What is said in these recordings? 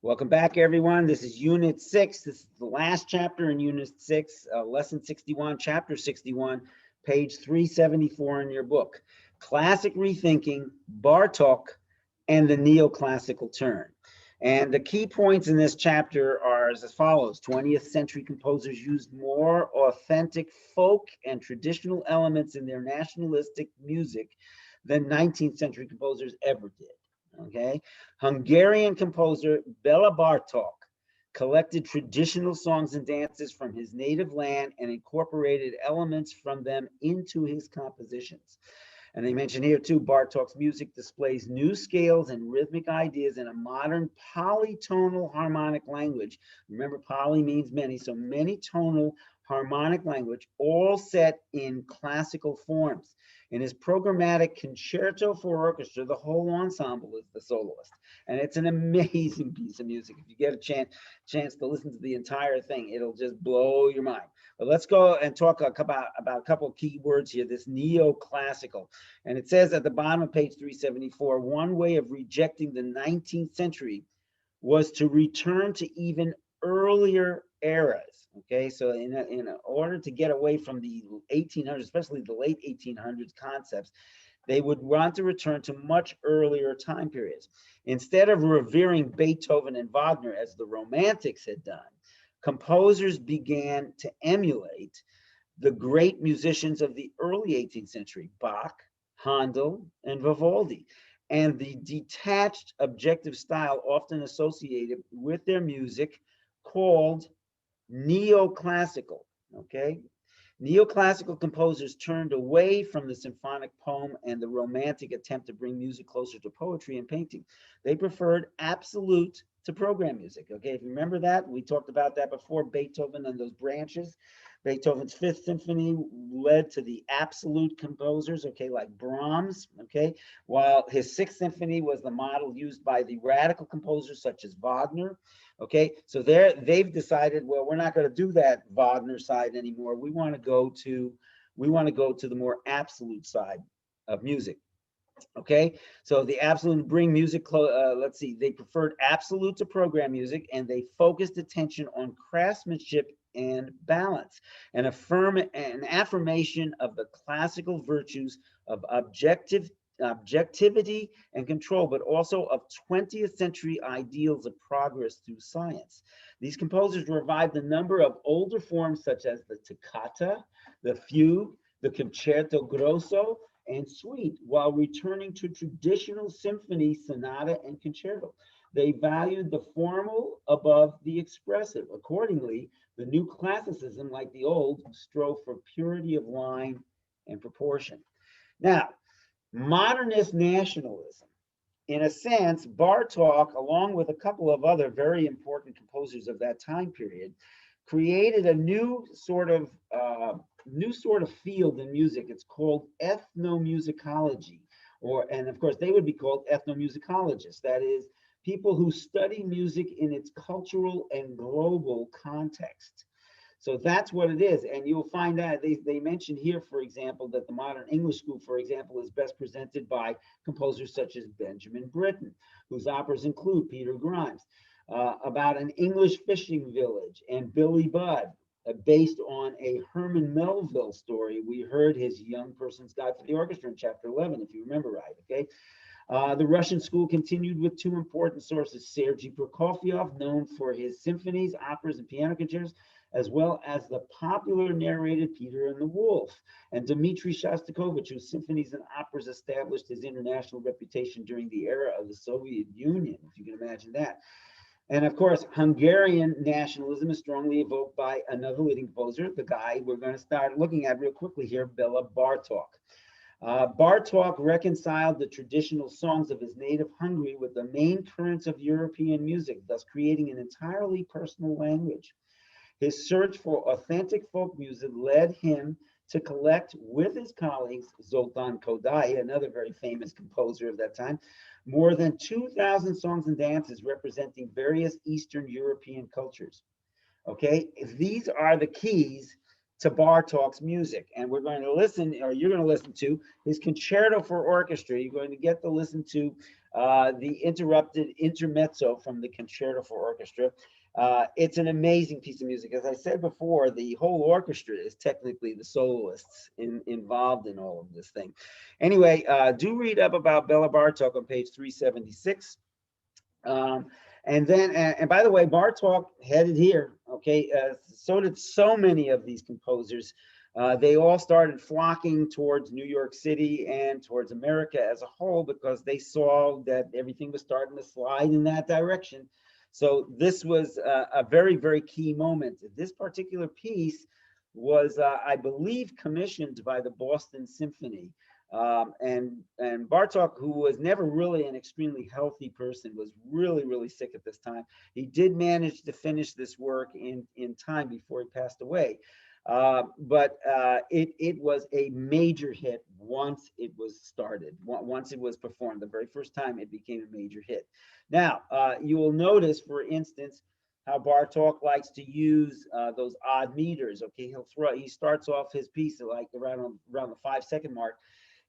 Welcome back, everyone. This is Unit 6. This is the last chapter in Unit 6, Lesson 61, Chapter 61, page 374 in your book. Classic Rethinking, Bartók, and the Neoclassical Turn. And the key points in this chapter are as follows. 20th century composers used more authentic folk and traditional elements in their nationalistic music than 19th century composers ever did. Okay, Hungarian composer Bela Bartok collected traditional songs and dances from his native land and incorporated elements from them into his compositions. And they mention here too, Bartok's music displays new scales and rhythmic ideas in a modern polytonal harmonic language. Remember, poly means many, so many tonal harmonic language, all set in classical forms. In his programmatic concerto for orchestra, the whole ensemble is the soloist. And it's an amazing piece of music. If you get a chance to listen to the entire thing, it'll just blow your mind. But let's go and talk about a couple of key words here, this neoclassical. And it says at the bottom of page 374, one way of rejecting the 19th century was to return to even earlier eras. Okay, so in order to get away from the 1800s, especially the late 1800s concepts, they would want to return to much earlier time periods. Instead of revering Beethoven and Wagner as the Romantics had done, composers began to emulate the great musicians of the early 18th century, Bach, Handel, and Vivaldi, and the detached objective style often associated with their music called neoclassical. Okay, neoclassical composers turned away from the symphonic poem and the romantic attempt to bring music closer to poetry and painting. They preferred absolute to program music. Okay, if you remember that, we talked about that before, Beethoven and those branches. Beethoven's Fifth Symphony led to the absolute composers, okay, like Brahms, okay, while his Sixth Symphony was the model used by the radical composers such as Wagner. Okay, so they've decided, well, we're not going to do that Wagner side anymore. We want to go to the more absolute side of music. Okay, so the absolute bring music let's see, they preferred absolute to program music, and they focused attention on craftsmanship and balance, and an affirmation of the classical virtues of objectivity and control, but also of 20th century ideals of progress through science. These composers revived a number of older forms such as the toccata, the fugue, the concerto grosso, and suite, while returning to traditional symphony, sonata, and concerto. They valued the formal above the expressive. Accordingly, the new classicism, like the old, strove for purity of line and proportion. Now, modernist nationalism. In a sense, Bartók, along with a couple of other very important composers of that time period, created a new sort of field in music. It's called ethnomusicology, and of course they would be called ethnomusicologists. That is, people who study music in its cultural and global context. So that's what it is. And you'll find that they mention here, for example, that the modern English school, for example, is best presented by composers such as Benjamin Britten, whose operas include Peter Grimes, about an English fishing village, and Billy Budd, based on a Herman Melville story. We heard his Young Person's Guide for the Orchestra in chapter 11, if you remember right, okay? The Russian school continued with two important sources, Sergei Prokofiev, known for his symphonies, operas, and piano concertos, as well as the popular narrated Peter and the Wolf, and Dmitri Shostakovich, whose symphonies and operas established his international reputation during the era of the Soviet Union, if you can imagine that. And of course, Hungarian nationalism is strongly evoked by another leading composer, the guy we're going to start looking at real quickly here, Bela Bartok. Bartok reconciled the traditional songs of his native Hungary with the main currents of European music, thus creating an entirely personal language. His search for authentic folk music led him to collect with his colleagues, Zoltán Kodály, another very famous composer of that time, more than 2,000 songs and dances representing various Eastern European cultures. Okay, these are the keys to Bartók's music. And we're going to listen, or you're going to listen to his Concerto for Orchestra. You're going to get to listen to the interrupted intermezzo from the Concerto for Orchestra. It's an amazing piece of music. As I said before, the whole orchestra is technically the soloists involved in all of this thing. Anyway, do read up about Bela Bartók on page 376. And then, and by the way, Bartók headed here, okay? So did so many of these composers. They all started flocking towards New York City and towards America as a whole because they saw that everything was starting to slide in that direction. So this was a very, very key moment. This particular piece was, I believe, commissioned by the Boston Symphony. And Bartók, who was never really an extremely healthy person, was really, really sick at this time. He did manage to finish this work in time before he passed away. But it was a major hit once it was started. Once it was performed, the very first time it became a major hit. Now, you will notice, for instance, how Bartók likes to use those odd meters. Okay, he starts off his piece like around the 5-second mark.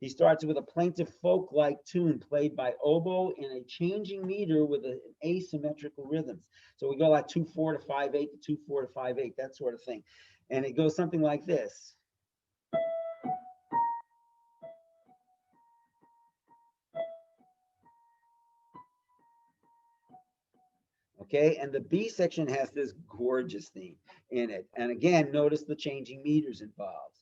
He starts with a plaintive folk-like tune played by oboe in a changing meter with an asymmetrical rhythms. So we go like 2/4 to 5/8 to 2/4 to 5/8, that sort of thing. And it goes something like this. Okay, and the B section has this gorgeous theme in it. And again, notice the changing meters involved.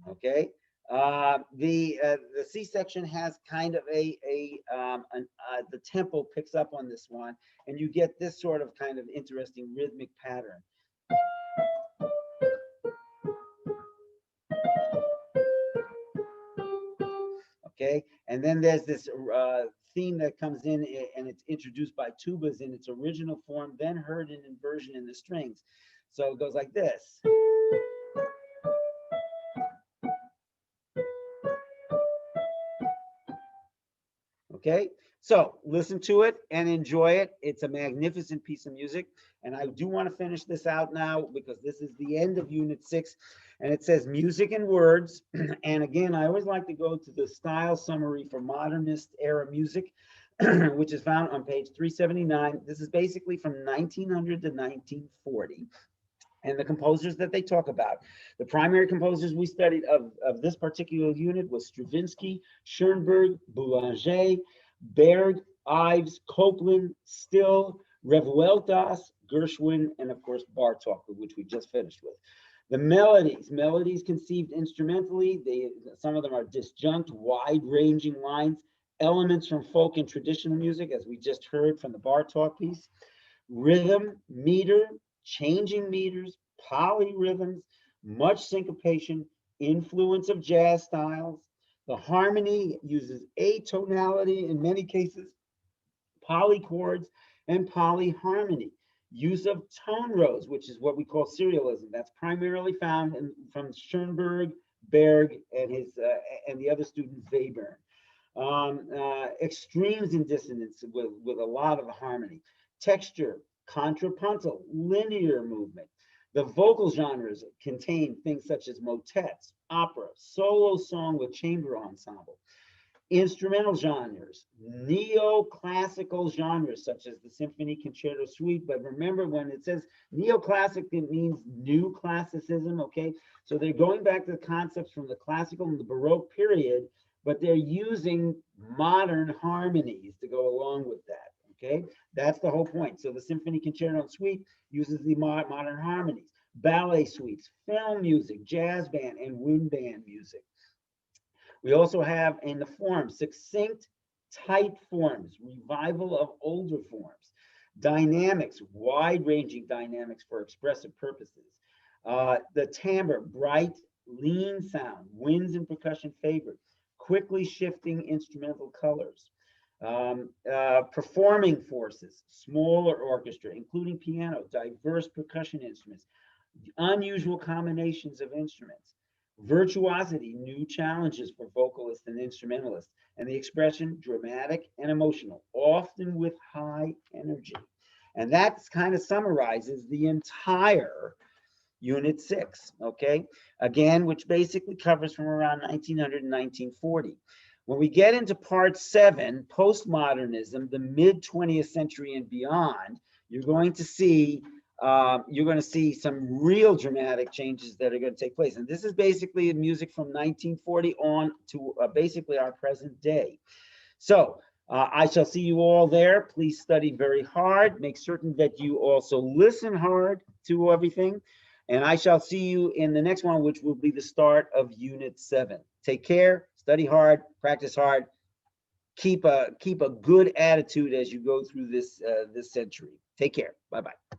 Okay, the C section has kind of the tempo picks up on this one, and you get this sort of kind of interesting rhythmic pattern. Okay, and then there's this theme that comes in, and it's introduced by tubas in its original form, then heard in inversion in the strings. So it goes like this. Okay, so listen to it and enjoy it. It's a magnificent piece of music. And I do want to finish this out now because this is the end of Unit 6. And it says music and words. And again, I always like to go to the style summary for modernist era music, which is found on page 379. This is basically from 1900 to 1940. And the composers that they talk about. The primary composers we studied of this particular unit was Stravinsky, Schoenberg, Boulanger, Berg, Ives, Copland, Still, Revueltas, Gershwin, and of course Bartók, which we just finished with. The melodies conceived instrumentally. Some of them are disjunct, wide-ranging lines, elements from folk and traditional music, as we just heard from the Bartók piece. Rhythm, meter, changing meters, polyrhythms, much syncopation, influence of jazz styles. The harmony uses atonality in many cases, polychords, and polyharmony. Use of tone rows, which is what we call serialism. That's primarily found from Schoenberg, Berg, and the other student Webern. Extremes in dissonance with a lot of harmony. Texture, contrapuntal, linear movement. The vocal genres contain things such as motets, opera, solo song with chamber ensemble. Instrumental genres, neoclassical genres such as the Symphony Concerto Suite. But remember, when it says neoclassic, it means new classicism, okay? So they're going back to the concepts from the classical and the Baroque period, but they're using modern harmonies to go along with that. Okay, that's the whole point. So the Symphony Concerto Suite uses the modern harmonies, ballet suites, film music, jazz band, and wind band music. We also have in the forms, succinct, tight forms, revival of older forms, dynamics, wide-ranging dynamics for expressive purposes. The timbre, bright, lean sound, winds and percussion favored, quickly shifting instrumental colors. Performing forces, smaller orchestra, including piano, diverse percussion instruments, unusual combinations of instruments. Virtuosity, new challenges for vocalists and instrumentalists. And the expression dramatic and emotional, often with high energy. And that kind of summarizes the entire Unit 6, okay? Again, which basically covers from around 1900 and 1940. When we get into part 7, postmodernism, the mid 20th century and beyond, you're going to see some real dramatic changes that are going to take place. And this is basically music from 1940 on to basically our present day. So I shall see you all there. Please study very hard. Make certain that you also listen hard to everything. And I shall see you in the next one, which will be the start of Unit 7. Take care, study hard, practice hard. Keep a good attitude as you go through this century. Take care. Bye-bye.